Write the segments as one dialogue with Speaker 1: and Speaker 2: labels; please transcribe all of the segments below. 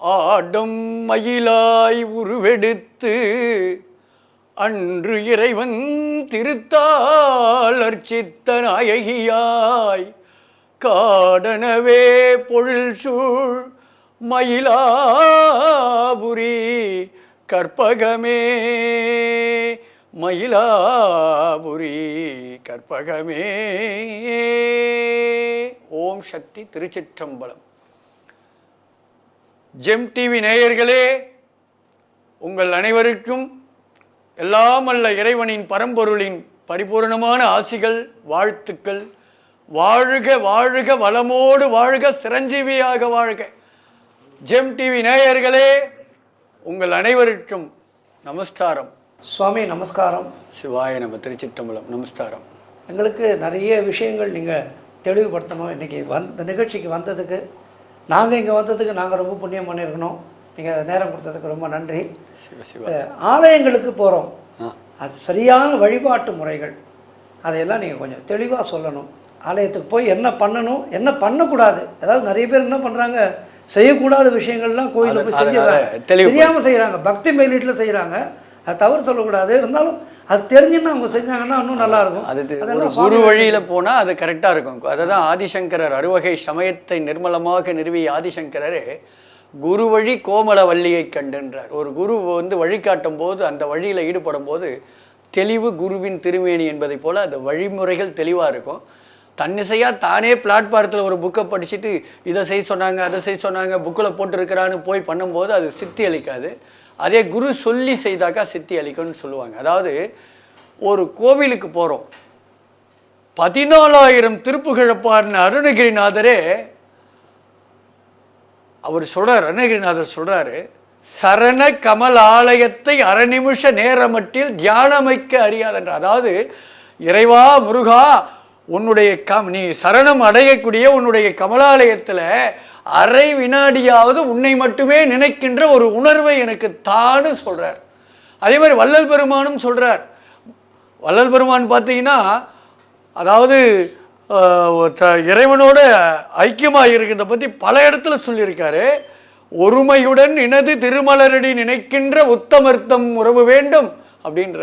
Speaker 1: ஆடும் மயிலாய் உருவெடுத்து அன்று இறைவன் திருத்தாள் அர்ச்சித்த நாயகியாய் காடனவே பொருள் சூழ் மயிலாபுரி கற்பகமே மயிலாபுரி கற்பகமே. ஓம் சக்தி. திருச்சிற்றம்பலம். ஜெம் டிவி நேயர்களே, உங்கள் அனைவருக்கும் எல்லாம் அல்ல இறைவனின் பரம்பொருளின் பரிபூர்ணமான ஆசிகள், வாழ்த்துக்கள். வாழ்க வாழ்க, வளமோடு வாழ்க, சிரஞ்சீவியாக வாழ்க. ஜெம் டிவி நேயர்களே, உங்கள் அனைவருக்கும் நமஸ்காரம்.
Speaker 2: சுவாமி நமஸ்காரம்.
Speaker 1: சிவாய நம. திருச்சிற்றம்பலம். நமஸ்காரம்.
Speaker 2: எங்களுக்கு நிறைய விஷயங்கள் நீங்கள் தெளிவுபடுத்தணும். இன்றைக்கி இந்த நிகழ்ச்சிக்கு வந்ததுக்கு, நாங்கள் இங்கே வந்ததுக்கு நாங்கள் ரொம்ப புண்ணியம் பண்ணியிருக்கணும். நீங்கள் நேரம் கொடுத்ததுக்கு ரொம்ப நன்றி. ஆலயங்களுக்கு போகிறோம், அது சரியான வழிபாட்டு முறைகள் அதையெல்லாம் நீங்கள் கொஞ்சம் தெளிவாக சொல்லணும். ஆலயத்துக்கு போய் என்ன பண்ணணும், என்ன பண்ணக்கூடாது. அதாவது நிறைய பேர் என்ன பண்ணுறாங்க, செய்யக்கூடாத விஷயங்கள்லாம் கோயிலில் போய் செஞ்சுறாங்க, தெரியாமல் செய்கிறாங்க, பக்தி மேலீட்டில் செய்கிறாங்க. அது தவறு சொல்லக்கூடாது, இருந்தாலும் அது தெரிஞ்சுன்னு அவங்க செஞ்சாங்கன்னா இன்னும் நல்லாயிருக்கும்.
Speaker 1: அது குரு வழியில் போனால் அது கரெக்டாக இருக்கும். அதை தான் ஆதிசங்கரர் அறுவகை சமயத்தை நிர்மலமாக நிறுவிய ஆதிசங்கரர் குரு வழி கோமல வள்ளியை கண்டுன்றார். ஒரு குரு வழிகாட்டும் போது, அந்த வழியில் ஈடுபடும் போது தெளிவு குருவின் திருமேனி என்பதை போல் அந்த வழிமுறைகள் தெளிவாக இருக்கும். தன்னிசையாக தானே பிளாட்பாரத்தில் ஒரு புக்கை படிச்சுட்டு இதை செய்ய சொன்னாங்க, அதை செய்ய சொன்னாங்க, புக்கில் போட்டுருக்கிறான்னு போய் பண்ணும்போது அது சித்தி அளிக்காது. அதே குரு சொல்லி செய்தாக்கா சித்தி அளிக்கும்னு சொல்லுவாங்க. அதாவது ஒரு கோவிலுக்கு போகிறோம், 14,000 திருப்புகழப்பார்னு அருணகிரிநாதரே அவர் சொல்கிறார். அருணகிரிநாதர் சொல்கிறாரு, சரண கமல் ஆலயத்தை அரை நிமிஷ நேரமட்டில் தியானமைக்க அறியாதென்ற. அதாவது இறைவா முருகா, உன்னுடைய நீ சரணம் அடையக்கூடிய உன்னுடைய கமலாலயத்தில் அரை வினாடியாவது உன்னை மட்டுமே நினைக்கின்ற ஒரு உணர்வை எனக்கு தான்னு சொல்கிறார். அதே மாதிரி வள்ளல் பெருமானும் சொல்கிறார். வள்ளல் பெருமான் பார்த்தீங்கன்னா, அதாவது இறைவனோட ஐக்கியமாக இருக்கிறத பற்றி பல இடத்துல சொல்லியிருக்காரு. ஒருமையுடன் இனது திருமலரடி நினைக்கின்ற உத்தமர்த்தம் உறவு வேண்டும் அப்படின்ற.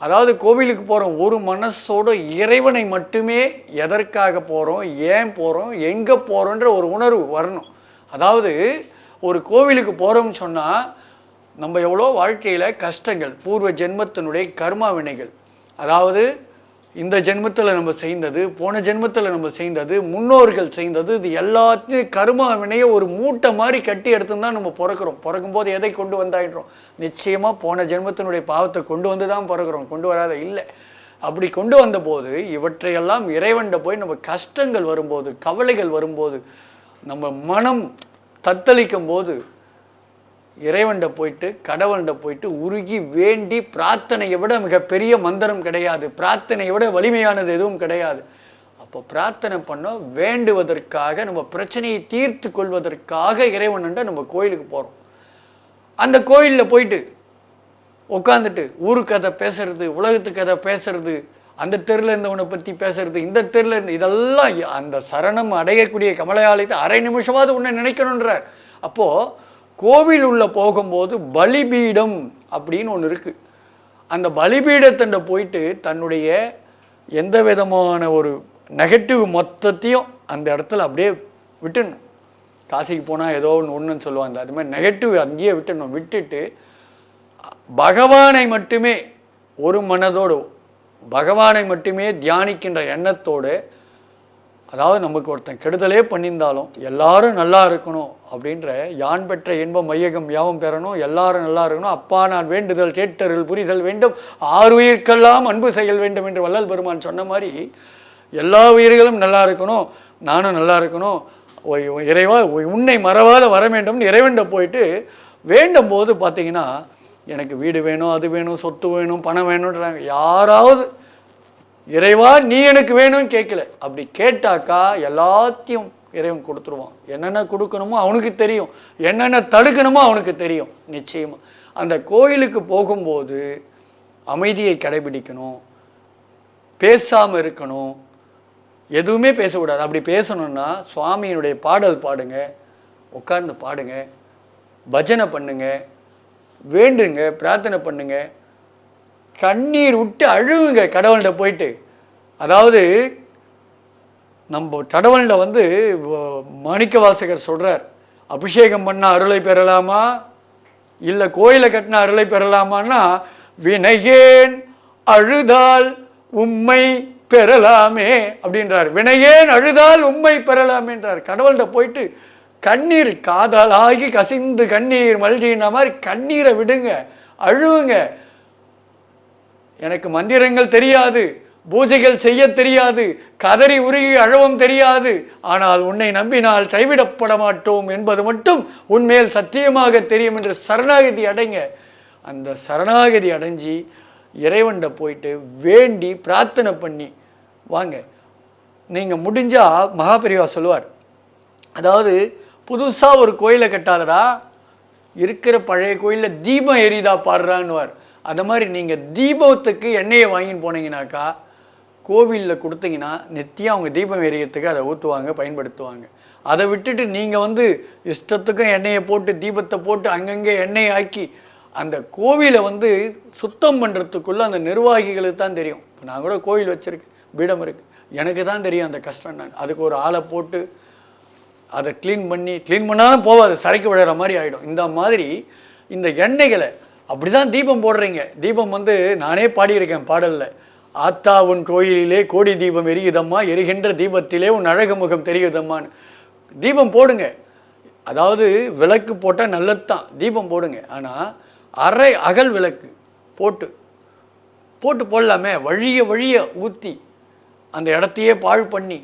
Speaker 1: அதாவது கோவிலுக்கு போகிறோம், ஒரு மனசோட இறைவனை மட்டுமே எதற்காக போகிறோம், ஏன் போகிறோம், எங்கே போகிறோன்ற ஒரு உணர்வு வரணும். அதாவது ஒரு கோவிலுக்கு போகிறோம்னு சொன்னால் நம்ம எவ்வளோ வாழ்க்கையில் கஷ்டங்கள், பூர்வ ஜென்மத்தினுடைய கர்மா வினைகள், அதாவது இந்த ஜென்மத்தில் நம்ம செய்தது, போன ஜென்மத்தில் நம்ம செய்தது, முன்னோர்கள் செய்தது, இது எல்லாத்தையும் கர்மா வினையை ஒரு மூட்டை மாதிரி கட்டி எடுத்துன்னு தான் நம்ம பிறக்கிறோம். பிறக்கும்போது எதை கொண்டு வந்தாயிடுறோம், நிச்சயமாக போன ஜென்மத்தினுடைய பாவத்தை கொண்டு வந்து தான் பிறக்கிறோம், கொண்டு வராத இல்லை. அப்படி கொண்டு வந்தபோது இவற்றையெல்லாம் இறைவன்கிட்ட போய் நம்ம கஷ்டங்கள் வரும்போது, கவலைகள் வரும்போது, நம்ம மனம் தத்தளிக்கும் போது இறைவன்கிட்ட போயிட்டு, கடவுள்கிட்ட போயிட்டு உருகி வேண்டி, பிரார்த்தனையை விட மிகப்பெரிய மந்திரம் கிடையாது, பிரார்த்தனையை விட வலிமையானது எதுவும் கிடையாது. அப்போ பிரார்த்தனை பண்ணோம், வேண்டுவதற்காக, நம்ம பிரச்சனையை தீர்த்து கொள்வதற்காக இறைவன்கிட்ட நம்ம கோயிலுக்கு போகிறோம். அந்த கோயிலில் போயிட்டு உட்காந்துட்டு ஊரு கதை பேசுறது, உலகத்து கதை பேசுறது, அந்த தெருவில் இருந்தவனை பற்றி பேசுறது, இந்த தெருவில் இருந்து, இதெல்லாம் அந்த சரணம் அடையக்கூடிய கமலாலயத்தை அரை நிமிஷமாவது உன்னை நினைக்கணுன்றார். அப்போது கோவில் உள்ள போகும்போது பலிபீடம் அப்படின்னு ஒன்று இருக்குது. அந்த பலிபீடத்தண்ட போயிட்டு தன்னுடைய எந்த விதமான ஒரு நெகட்டிவ் மொத்தத்தையும் அந்த இடத்துல அப்படியே விட்டுடணும். காசிக்கு போனால் ஏதோ ஒன்றுன்னு சொல்லுவாங்க, அது மாதிரி நெகட்டிவ் அங்கேயே விட்டுடணும். விட்டுட்டு பகவானை மட்டுமே ஒரு மனதோடு, பகவானை மட்டுமே தியானிக்கின்ற எண்ணத்தோடு, அதாவது நமக்கு ஒருத்தன் கெடுதலே பண்ணியிருந்தாலும் எல்லாரும் நல்லா இருக்கணும் அப்படின்ற, யான் பெற்ற இன்பம் மையகம் யாவும் பெறணும், எல்லாரும் நல்லா இருக்கணும், அப்பா நான் வேண்டுதல் கேட்டருள் புரிதல் வேண்டும், 6 உயிர்க்கெல்லாம் அன்பு செயல் வேண்டும் என்று வள்ளல் பெருமான் சொன்ன மாதிரி எல்லா உயிர்களும் நல்லா இருக்கணும், நானும் நல்லா இருக்கணும், இறைவா உன்னை மறவாத வர வேண்டும்னு இறைவன்கிட்ட போயிட்டு வேண்டும் போது பார்த்தீங்கன்னா, எனக்கு வீடு வேணும், அது வேணும், சொத்து வேணும், பணம் வேணுன்றாங்க. யாராவது இறைவா நீ எனக்கு வேணும்னு கேட்கல. அப்படி கேட்டாக்கா எல்லாத்தையும் இறைவன் கொடுத்துருவான். என்னென்ன கொடுக்கணுமோ அவனுக்கு தெரியும், என்னென்ன தடுக்கணுமோ அவனுக்கு தெரியும். நிச்சயமாக அந்த கோயிலுக்கு போகும்போது அமைதியை கடைபிடிக்கணும், பேசாமல் இருக்கணும், எதுவுமே பேசக்கூடாது. அப்படி பேசணும்னா சுவாமியினுடைய பாடல் பாடுங்க, உட்கார்ந்து பாடுங்க, பஜனை பண்ணுங்க, வேண்டுங்க, பிரார்த்தனை பண்ணுங்க, கண்ணீர் விட்டு அழுவுங்க கடவுள்கிட்ட போயிட்டு. அதாவது நம்ம கடவுள்கிட்ட வந்து மாணிக்க வாசகர் சொல்றார், அபிஷேகம் பண்ண அருளை பெறலாமா இல்லை கோயிலை கட்டின அருளை பெறலாமான்னா, வினையேன் அழுதால் உம்மை பெறலாமே அப்படின்றார். வினையேன் அழுதால் உம்மை பெறலாமேன்றார். கடவுள்கிட்ட போயிட்டு கண்ணீர் காதால் ஆகி கசிந்து கண்ணீர் மல்கின மாதிரி கண்ணீரை விடுங்க, அழுவுங்க. எனக்கு மந்திரங்கள் தெரியாது, பூஜைகள் செய்ய தெரியாது, கதறி உருகி அழவும் தெரியாது, ஆனால் உன்னை நம்பினால் கைவிடப்பட மாட்டோம் என்பது மட்டும் உன்மேல் சத்தியமாக தெரியும் என்று சரணாகதி அடைங்க. அந்த சரணாகதி அடைஞ்சி இறைவன்கிட்ட போயிட்டு வேண்டி பிரார்த்தனை பண்ணி வாங்க. நீங்கள் முடிஞ்சால் மகாபெரிவா சொல்லுவார், அதாவது புதுசாக ஒரு கோயிலை கட்டாதடா, இருக்கிற பழைய கோயிலில் தீபம் எரிதா பாடுறான்னுவார். அந்த மாதிரி நீங்கள் தீபத்துக்கு எண்ணெயை வாங்கின்னு போனீங்கன்னாக்கா, கோவிலில் கொடுத்தீங்கன்னா நித்தியம் அவங்க தீபம் எரியத்துக்கு அதை ஊற்றுவாங்க, பயன்படுத்துவாங்க. அதை விட்டுட்டு நீங்கள் வந்து இஷ்டத்துக்கும் எண்ணெயை போட்டு தீபத்தை போட்டு அங்கங்கே எண்ணெயை ஆக்கி அந்த கோவிலை வந்து சுத்தம் பண்ணுறதுக்குள்ளே அந்த நிர்வாகிகளுக்கு தான் தெரியும். இப்போ நான் கூட கோவில் வச்சுருக்கேன், பீடம் இருக்குது, எனக்கு தான் தெரியும் அந்த கஷ்டம். நான் அதுக்கு ஒரு ஆளை போட்டு அதை க்ளீன் பண்ணாலும் போகாது, சரைக்கு விழுற மாதிரி ஆகிடும். இந்த மாதிரி இந்த எண்ணெய்களை அப்படி தான் தீபம் போடுறீங்க. தீபம் வந்து நானே பாடியிருக்கேன் பாடலில், ஆத்தா உன் கோயிலிலே கோடி தீபம் எரியுதம்மா, எரிகின்ற தீபத்திலே உன் அழகு முகம் தெரியுதம்மான்னு தீபம் போடுங்க. அதாவது விளக்கு போட்டால் நல்லது தான், தீபம் போடுங்க. ஆனால் அரை அகல் விளக்கு போட்டு போடலாமே, வழிய ஊற்றி அந்த இடத்தையே பாழ் பண்ணி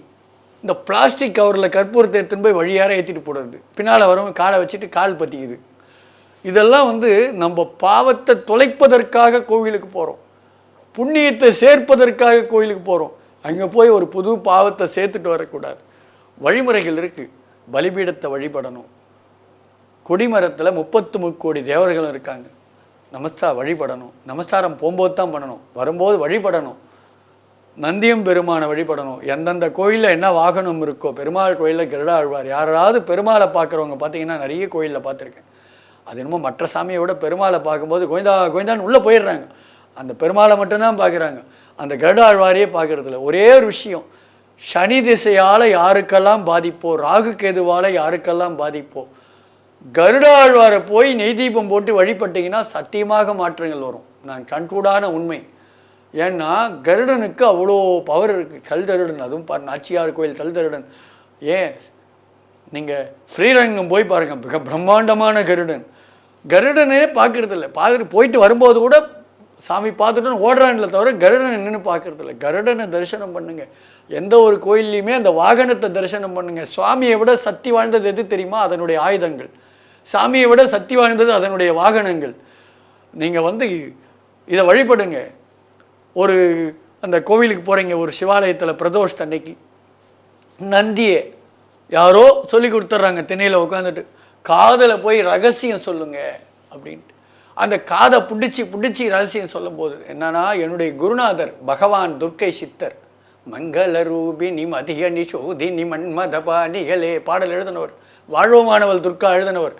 Speaker 1: இந்த பிளாஸ்டிக் கவரில் கற்பூரத்தை எடுத்துன்னு போய் வழியார ஏற்றிட்டு போடுறது, பின்னால் வரவங்க காலை வச்சுட்டு கால் பற்றிக்குது. இதெல்லாம் வந்து நம்ம பாவத்தை தொலைப்பதற்காக கோவிலுக்கு போகிறோம், புண்ணியத்தை சேர்ப்பதற்காக கோயிலுக்கு போகிறோம். அங்கே போய் ஒரு புது பாவத்தை சேர்த்துட்டு வரக்கூடாது. வழிமுறைகள் இருக்குது. பலிபீடத்தை வழிபடணும், கொடிமரத்தில் 33 கோடி தேவர்களும் இருக்காங்க, வழிபடணும். நமஸ்காரம் போகும்போது தான் பண்ணணும், வரும்போது வழிபடணும். நந்தியம் பெருமானை வழிபடணும். எந்தெந்த கோயிலில் என்ன வாகனம் இருக்கோ, பெருமாள் கோயிலில் கருடா ஆழ்வார். யாராவது பெருமாளை பார்க்குறவங்க பார்த்தீங்கன்னா நிறைய கோயிலில் பார்த்துருக்கேன். அது என்னமோ மற்ற சாமியை விட பெருமாளை பார்க்கும்போது கோயந்தான்னு உள்ளே போயிடுறாங்க, அந்த பெருமாளை மட்டும்தான் பார்க்குறாங்க, அந்த கருட ஆழ்வாரையே பார்க்குறதில்ல. ஒரே ஒரு விஷயம், சனி திசையால் யாருக்கெல்லாம் பாதிப்போ, ராகு கேதுவால் யாருக்கெல்லாம் பாதிப்போ, கருட ஆழ்வாரை போய் நெய் தீபம் போட்டு வழிபட்டிங்கன்னா சத்தியமாக மாற்றங்கள் வரும். நான் கண்கூடான உண்மை. ஏன்னா கருடனுக்கு அவ்வளோ பவர் இருக்குது. கல்தருடன், அதுவும் நாச்சியார் கோயில் கல்தருடன். ஏன் நீங்கள் ஸ்ரீரங்கம் போய் பாருங்கள், மிக பிரம்மாண்டமான கருடன். கருடனே பார்க்கறதில்ல, பார்த்துட்டு போயிட்டு வரும்போது கூட சாமி பார்த்துட்டு ஓடுறான்ல தவிர கருடனை நின்று பார்க்கறதில்ல. கருடனை தரிசனம் பண்ணுங்க. எந்த ஒரு கோயில்லையுமே அந்த வாகனத்தை தரிசனம் பண்ணுங்க. சுவாமியை விட சக்தி வாழ்ந்தது எது தெரியுமா? அதனுடைய ஆயுதங்கள். சாமியை விட சக்தி வாழ்ந்தது அதனுடைய வாகனங்கள். நீங்கள் வந்து இதை வழிபடுங்க. ஒரு அந்த கோவிலுக்கு போகிறீங்க, ஒரு சிவாலயத்தில் பிரதோஷ் அன்னைக்கு நந்தியை யாரோ சொல்லி கொடுத்துட்றாங்க, திண்ணையில் உட்காந்துட்டு, காதில் போய் ரகசியம் சொல்லுங்க அப்படின்ட்டு. அந்த காதை பிடிச்சி ரகசியம் சொல்லும் போது என்னன்னா, என்னுடைய குருநாதர் பகவான் துர்க்கை சித்தர், மங்கள ரூபினி மதியனி சோதினி மன்மதபாணிகளே பாடல் எழுதினவர், வாழ்வமானவள் துர்கா எழுதினவர்.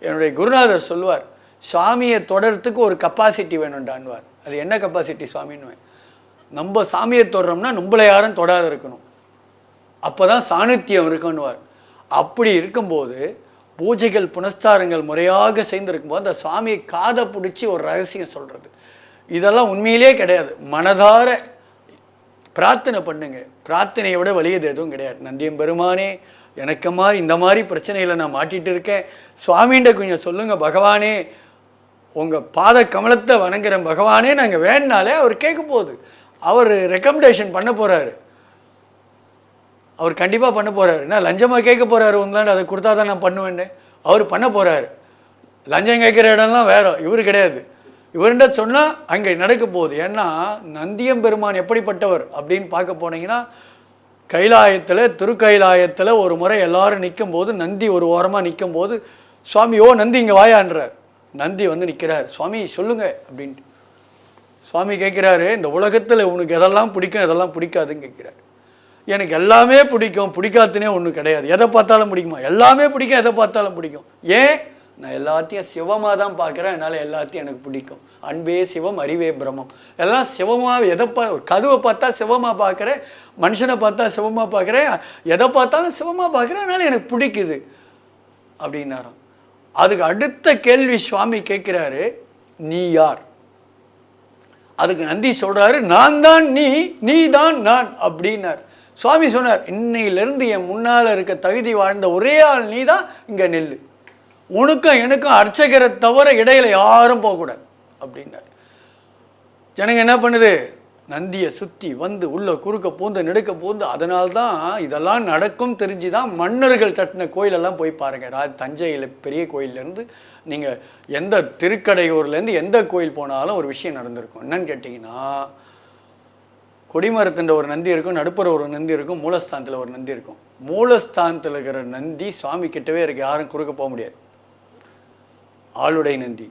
Speaker 1: என்னுடைய குருநாதர் சொல்லுவார், சுவாமியை தொடர்றதுக்கு ஒரு கெப்பாசிட்டி வேணும்டான்வார். அது என்ன கெப்பாசிட்டி சுவாமின்னு? நம்ம சாமியை தொடரோம்னா நம்மளை யாரும் தொடாத இருக்கணும், அப்போ தான் சாநித்தியம் இருக்குன்னுவார். அப்படி இருக்கும்போது பூஜைகள் புனஸ்தாரங்கள் முறையாக செய்திருக்கும்போது அந்த சுவாமியை காதை பிடிச்சி ஒரு ரகசியம் சொல்கிறது, இதெல்லாம் உண்மையிலே கிடையாது. மனதார பிரார்த்தனை பண்ணுங்க. பிரார்த்தனையை விட வலியது எதுவும் கிடையாது. நந்தியம் பெருமானே, எனக்கு மாதிரி இந்த மாதிரி பிரச்சனையில் நான் மாட்டிகிட்டு இருக்கேன், சுவாமிகிட்ட கொஞ்சம் சொல்லுங்கள் பகவானே, உங்கள் பாத கமலத்தை வணங்குறேன் பகவானே, நாங்கள் வேணுனாலே அவர் கேட்க போகுது. அவர் ரெக்கமெண்டேஷன் பண்ண போகிறாரு, அவர் கண்டிப்பாக பண்ண போகிறாரு. என்ன லஞ்சமாக கேட்க போகிறாரு உங்களாண்ட, அதை கொடுத்தா தான் நான் பண்ணுவேன்னு அவர் பண்ண போகிறாரு. லஞ்சம் கேட்குற இடம்லாம் வேற, இவர் கிடையாது. இவர்கிட்ட சொன்னால் அங்கே நடக்க போகுது. ஏன்னா நந்தியம் பெருமான் எப்படிப்பட்டவர் அப்படின்னு பார்க்க போனீங்கன்னா, கைலாயத்தில் திருக்கைலாயத்தில் ஒரு முறை எல்லாரும் நிற்கும் போது நந்தி ஒரு ஓரமாக நிற்கும் போது சுவாமி, ஓ நந்தி இங்கே வாயான்றார். நந்தி வந்து நிற்கிறார், சுவாமி சொல்லுங்க அப்படின்ட்டு. சுவாமி கேட்குறாரு, இந்த உலகத்தில் உனக்கு எதெல்லாம் பிடிக்கும் எதெல்லாம் பிடிக்காதுன்னு கேட்குறாரு. எனக்கு எல்லாமே பிடிக்கும், பிடிக்காதுனே ஒன்றும் கிடையாது. எதை பார்த்தாலும் பிடிக்குமா? எல்லாமே பிடிக்கும், எதை பார்த்தாலும் பிடிக்கும். ஏன்? நான் எல்லாத்தையும் சிவமாக தான் பார்க்குறேன், அதனால் எல்லாத்தையும் எனக்கு பிடிக்கும். அன்பே சிவம், அறிவே பிரம்மம். எல்லாம் சிவமாக, எதை கதுவை பார்த்தா சிவமாக பார்க்குறேன், மனுஷனை பார்த்தா சிவமாக பார்க்குறேன், எதை பார்த்தாலும் சிவமாக பார்க்குறேன், அதனால் எனக்கு பிடிக்குது அப்படின்னாராம். அதுக்கு அடுத்த கேள்வி சுவாமி கேட்குறாரு, நீ யார்? அதுக்கு நந்தி சொல்கிறாரு, நான் தான் நீ, நீ தான் நான் அப்படின்னார். சுவாமி சொன்னார், இன்னையிலிருந்து என் முன்னால் இருக்க தகுதி வாழ்ந்த ஒரே ஆள் நீ தான், இங்கே நெல்லு. உனக்கும் எனக்கும் அர்ச்சகரை தவிர இடையில யாரும் போகக்கூடாது அப்படின்னார். ஜனங்க என்ன பண்ணுது? நந்தியை சுற்றி வந்து உள்ள குறுக்க பூந்து நெடுக்க பூந்து. அதனால்தான் இதெல்லாம் நடக்கும் தெரிஞ்சுதான் மன்னர்கள் கட்டின கோயிலெல்லாம் போய் பாருங்க. தஞ்சையில் பெரிய கோயிலேருந்து நீங்கள் எந்த திருக்கடையூர்லேருந்து எந்த கோயில் போனாலும் ஒரு விஷயம் நடந்திருக்கும். என்னன்னு கேட்டிங்கன்னா, கொடிமரத்துன்ற ஒரு நந்தி இருக்கும், நடுப்புற ஒரு நந்தி இருக்கும், மூலஸ்தானத்தில் ஒரு நந்தி இருக்கும். மூலஸ்தானத்தில் இருக்கிற நந்தி சுவாமி கிட்டவே இருக்கு, யாரும் குறுக்க போக முடியாது. ஆளுடை நந்தி.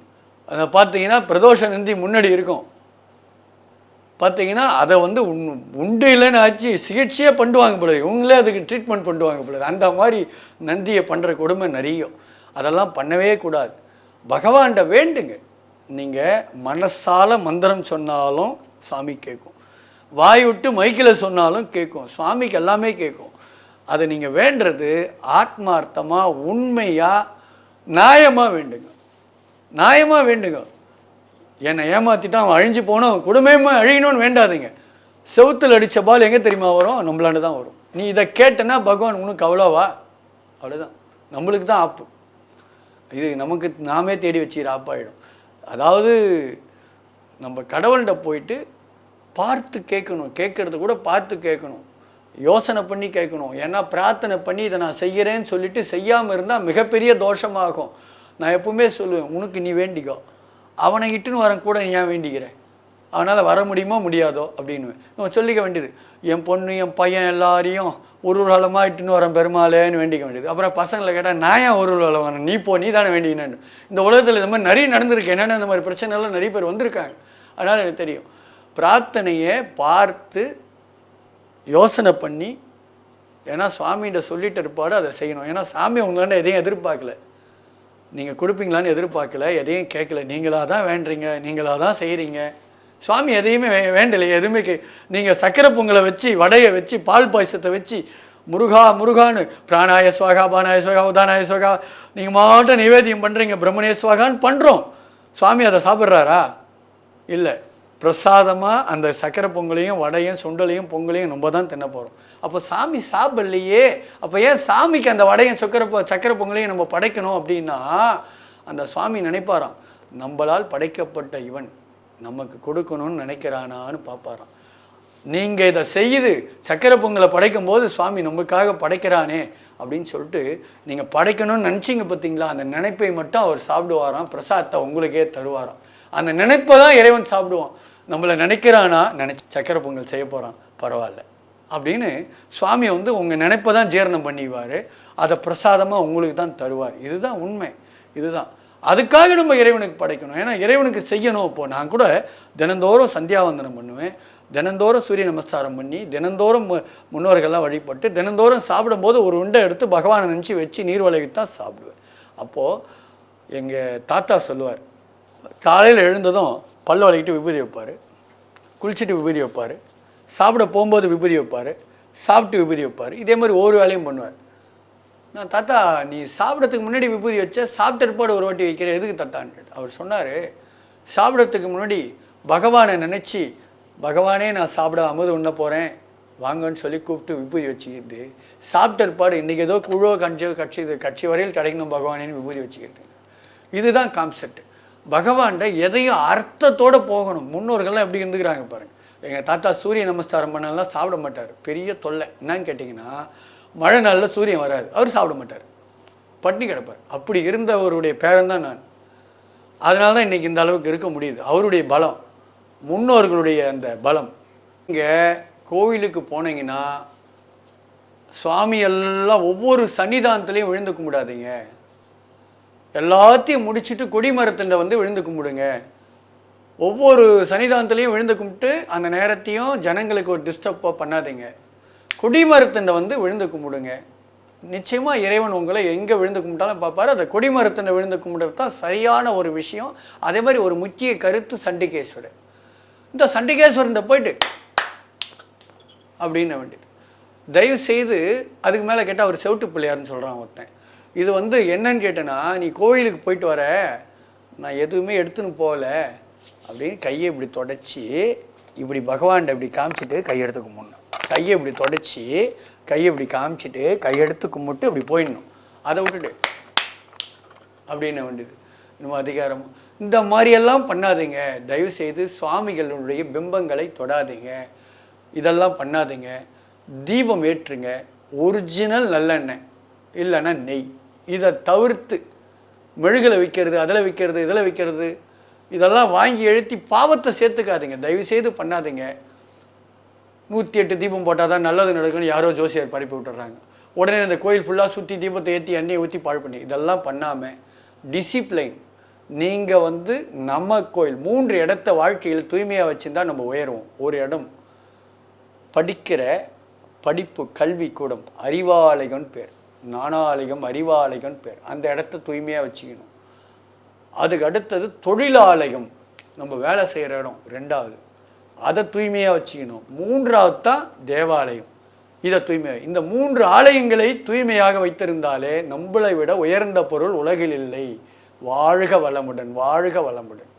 Speaker 1: அதை பார்த்தீங்கன்னா பிரதோஷ நந்தி முன்னாடி இருக்கும். பார்த்தீங்கன்னா அதை வந்து உண்டு இல்லைன்னு ஆச்சு சிகிச்சையே பண்ணுவாங்க போல, இவங்களே அதுக்கு ட்ரீட்மெண்ட் பண்ணுவாங்க போல. அந்த மாதிரி நந்தியை பண்ணுற கொடுமை நிறைய. அதெல்லாம் பண்ணவே கூடாது. பகவான்கிட்ட வேண்டுங்க. நீங்கள் மனசால மந்திரம் சொன்னாலும் சாமி கேட்கும், வாய் விட்டு மைக்கில் சொன்னாலும் கேட்கும், சுவாமிக்கு எல்லாமே கேட்கும். அதை நீங்கள் வேண்டுறது ஆத்மார்த்தமாக உண்மையாக நியாயமாக வேண்டுங்க. நியாயமாக வேண்டுங்க. என்னை ஏமாற்றிட்டான் அவன் அழிஞ்சு போனோம், குடும்பமாக அழியணும்னு வேண்டாதீங்க. செவுத்தில் அடித்த பால் எங்கே தெரியுமா வரும்? நம்மளாண்டு தான் வரும். நீ இதை கேட்டனா பகவான் உனக்கு அவ்வளோவா? அவ்வளோதான், நம்மளுக்கு தான் ஆப்பு. இது நமக்கு நாமே தேடி வச்சுக்கிற ஆப்பாயிடும். அதாவது நம்ம கடவுள்கிட்ட போயிட்டு பார்த்து கேட்கணும், கேட்குறது கூட பார்த்து கேட்கணும், யோசனை பண்ணி கேட்கணும். ஏன்னா பிரார்த்தனை பண்ணி இதை நான் செய்கிறேன்னு சொல்லிட்டு செய்யாமல் இருந்தால் மிகப்பெரிய தோஷமாகும். நான் எப்பவுமே சொல்லுவேன், உனக்கு நீ வேண்டிக்கோ, அவனை இட்டுன்னு வரன் கூட நீ ஏன் வேண்டிக்கிறேன்? அவனால் வர முடியுமோ முடியாதோ அப்படின்னு நம்ம சொல்லிக்க வேண்டியது. என் பொண்ணு என் பையன் எல்லாரையும் ஒரு காலமாக இட்டுன்னு வரேன் பெருமாளேன்னு வேண்டிக்க வேண்டியது. அப்புறம் பசங்களை கேட்டால் நான் ஏன் ஒரு காலம் வரேன், நீ போ, நீ தானே வேண்டிக்கணுன்னு. இந்த உலகத்தில் இந்த மாதிரி நிறைய நடந்திருக்கு. என்னென்ன இந்த மாதிரி பிரச்சனைலாம் நிறைய பேர் வந்திருக்காங்க. அதனால் எனக்கு தெரியும். பிரார்த்தனையை பார்த்து யோசனை பண்ணி, ஏன்னா சுவாமிகிட்ட சொல்லிட்டு இருப்பாடு அதை செய்யணும். ஏன்னா சாமி உங்களாண்ட எதையும் எதிர்பார்க்கல, நீங்கள் கொடுப்பீங்களான்னு எதிர்பார்க்கல, எதையும் கேட்கல. நீங்களாக தான் வேண்டுறீங்க, நீங்களாக தான் செய்கிறீங்க. சுவாமி எதையுமே வேண்டலை, எதுவுமே நீங்கள் சக்கரை பொங்கலை வச்சு, வடையை வச்சு, பால் பாயசத்தை வச்சு முருகா முருகான்னு பிராணாய ஸ்வாகா, பானாய ஸ்வாகா, உதானாய ஸ்வாகா நீங்கள் மாட்டம் நிவேதியம் பண்ணுறீங்க, பிரம்மணே ஸ்வாகான்னு பண்ணுறோம். சுவாமி அதை சாப்பிட்றாரா? இல்லை. பிரசாதமாக அந்த சக்கரை பொங்கலையும் வடையும் சுண்டலையும் பொங்கலையும் நம்ம தான் தின்ன போகிறோம். அப்போ சாமி சாப்பிடலையே, அப்போ ஏன் சாமிக்கு அந்த வடையும் சக்கரை பொங்கலையும் நம்ம படைக்கணும் அப்படின்னா, அந்த சுவாமி நினைப்பாராம், நம்மளால் படைக்கப்பட்ட இவன் நமக்கு கொடுக்கணும்னு நினைக்கிறானான்னு பார்ப்பாராம். நீங்கள் இதை செய்யுது சக்கரை பொங்கலை படைக்கும் போது சுவாமி நமக்காக படைக்கிறானே அப்படின்னு சொல்லிட்டு நீங்கள் படைக்கணும்னு நினச்சிங்க பார்த்தீங்களா, அந்த நினைப்பை மட்டும் அவர் சாப்பிடுவாராம், பிரசாதத்தை உங்களுக்கே தருவாராம். அந்த நினைப்பை தான் இறைவன் சாப்பிடுவான். நம்மளை நினைக்கிறானா, நினைச்சு சக்கரை பொங்கல் செய்ய போகிறான், பரவாயில்ல அப்படின்னு சுவாமி வந்து உங்கள் நினைப்பை தான் ஜீரணம் பண்ணிக்குவார், அதை பிரசாதமாக உங்களுக்கு தான் தருவார். இதுதான் உண்மை. இதுதான் அதுக்காக நம்ம இறைவனுக்கு படைக்கணும். ஏன்னா இறைவனுக்கு செய்யணும். இப்போது நான் கூட தினந்தோறும் சந்தியாவந்தனம் பண்ணுவேன், தினந்தோறும் சூரிய நமஸ்காரம் பண்ணி, தினந்தோறும் முன்னோர்கள்லாம் வழிபட்டு, தினந்தோறும் சாப்பிடும்போது ஒரு உண்டை எடுத்து பகவானை நினச்சி வச்சு நீர் வளைவிட்டு தான் சாப்பிடுவேன். அப்போது எங்கள் தாத்தா சொல்லுவார், காலையில் எழுந்ததும் பல்ல வளைக்கிட்டு விபூதி வைப்பார், குளிச்சுட்டு விபூதி வைப்பார், சாப்பிட போகும்போது விபூதி வைப்பார், சாப்பிட்டு விபூதி வைப்பார். இதே மாதிரி ஒவ்வொரு வேலையும் பண்ணுவார். நான் தாத்தா நீ சாப்பிட்றதுக்கு முன்னாடி விபூதி வச்ச, சாப்பிட்ட ஏற்பாடு ஒரு வாட்டி வைக்கிற, எதுக்கு தாத்தான்னு அவர் சொன்னார், சாப்பிட்றதுக்கு முன்னாடி பகவானை நினச்சி, பகவானே நான் சாப்பிட அமுது உண்ண போகிறேன் வாங்கன்னு சொல்லி கூப்பிட்டு விபூதி வச்சுக்கிறது. சாப்பிட்ட ஏற்பாடு இன்றைக்கி ஏதோ குழுவோ கட்சி வரையில் கிடைக்கணும் பகவானேன்னு விபூதி வச்சுக்கிறது. இதுதான் கான்செப்ட். பகவான்கிட்ட எதையும் அர்த்தத்தோடு போகணும். முன்னோர்கள்லாம் எப்படி இருந்துக்கிறாங்க பாருங்கள். எங்கள் தாத்தா சூரிய நமஸ்காரம் பண்ணலாம் சாப்பிட மாட்டார், பெரிய தொல்லை. என்னன்னு கேட்டிங்கன்னா, மழை நாளில் சூரியன் வராது, அவர் சாப்பிட மாட்டார், பட்டினி கிடப்பார். அப்படி இருந்தவருடைய பேரன் தான் நான். அதனால தான் இன்றைக்கி இந்த அளவுக்கு இருக்க முடியுது. அவருடைய பலம், முன்னோர்களுடைய அந்த பலம். இங்கே கோவிலுக்கு போனீங்கன்னா சுவாமி எல்லாம் ஒவ்வொரு சன்னிதானத்துலேயும் விழுந்து கும்பிடாதீங்க. எல்லாத்தையும் முடிச்சுட்டு கொடிமரத்துண்ட வந்து விழுந்து கும்பிடுங்க. ஒவ்வொரு சன்னிதானத்துலேயும் விழுந்து கும்பிட்டு அந்த நேரத்தையும் ஜனங்களுக்கு ஒரு டிஸ்டர்பாக பண்ணாதீங்க. கொடிமரத்தண்டை வந்து விழுந்து கும்பிடுங்க. நிச்சயமாக இறைவன் உங்களை எங்கே விழுந்து கும்பிட்டாலும் பார்ப்பாரு. அந்த கொடிமரத்தண்டை விழுந்து கும்பிடுறது தான் சரியான ஒரு விஷயம். அதே மாதிரி ஒரு முக்கிய கருத்து சண்டிகேஸ்வரர். இந்த சண்டிகேஸ்வரன் போயிட்டு அப்படின்னு வேண்டியது. தயவு செய்து அதுக்கு மேலே கேட்டால் அவர் செவிட்டு பிள்ளையாருன்னு சொல்கிறான் ஒருத்தன். இது வந்து என்னன்னு கேட்டேன்னா, நீ கோயிலுக்கு போயிட்டு வர, நான் எதுவுமே எடுத்துன்னு போகல அப்படின்னு கையை இப்படி தொடச்சி இப்படி பகவான்கிட்ட இப்படி காமிச்சிட்டு கையெடுத்து கும்பிடணும். கையை இப்படி தொடச்சி கையை இப்படி காமிச்சிட்டு கையெடுத்து கும்பிட்டு அப்படி போயிடணும். அதை விட்டுட்டு அப்படின்னு வேண்டியது நம்ம அதிகாரம். இந்த மாதிரியெல்லாம் பண்ணாதீங்க. தயவு செய்து சுவாமிகளுடைய பிம்பங்களை தொடாதீங்க. இதெல்லாம் பண்ணாதீங்க. தீபம் ஏற்றுங்க. ஒரிஜினல் நல்லெண்ணெய் இல்லைன்னா நெய். இதை தவிர்த்து மெழுகில் விற்கிறது, அதில் விற்கிறது, இதில் விற்கிறது, இதெல்லாம் வாங்கி எழுத்தி பாவத்தை சேர்த்துக்காதீங்க. தயவு செய்து பண்ணாதீங்க. 108 தீபம் போட்டால் தான் நல்லது நடக்குன்னு யாரோ ஜோசியர் பரப்பி விட்டுறாங்க. உடனே அந்த கோயில் ஃபுல்லாக சுற்றி தீபத்தை ஏற்றி எண்ணெயை ஊற்றி பாழ் பண்ணி இதெல்லாம் பண்ணாமல் டிசிப்ளைன். நீங்கள் வந்து நம்ம கோயில் 3 இடத்த வாழ்க்கையில் தூய்மையாக வச்சுருந்தா நம்ம உயருவோம். ஒரு இடம் படிக்கிற படிப்பு கல்வி கூடம், அறிவாலயம்னு பேர், ஞானாலயம் அறிவாலயம்னு பேர். அந்த இடத்த தூய்மையாக வச்சுக்கணும். அதுக்கு அடுத்தது தொழிலாலயம், நம்ம வேலை செய்கிற இடம் 2வது, அதை தூய்மையாக வச்சுக்கணும். 3வது தான் தேவாலயம். இதை தூய்மையாக, இந்த 3 ஆலயங்களை தூய்மையாக வைத்திருந்தாலே நம்மளை விட உயர்ந்த பொருள் உலகில் இல்லை. வாழ்க வளமுடன், வாழ்க வளமுடன்.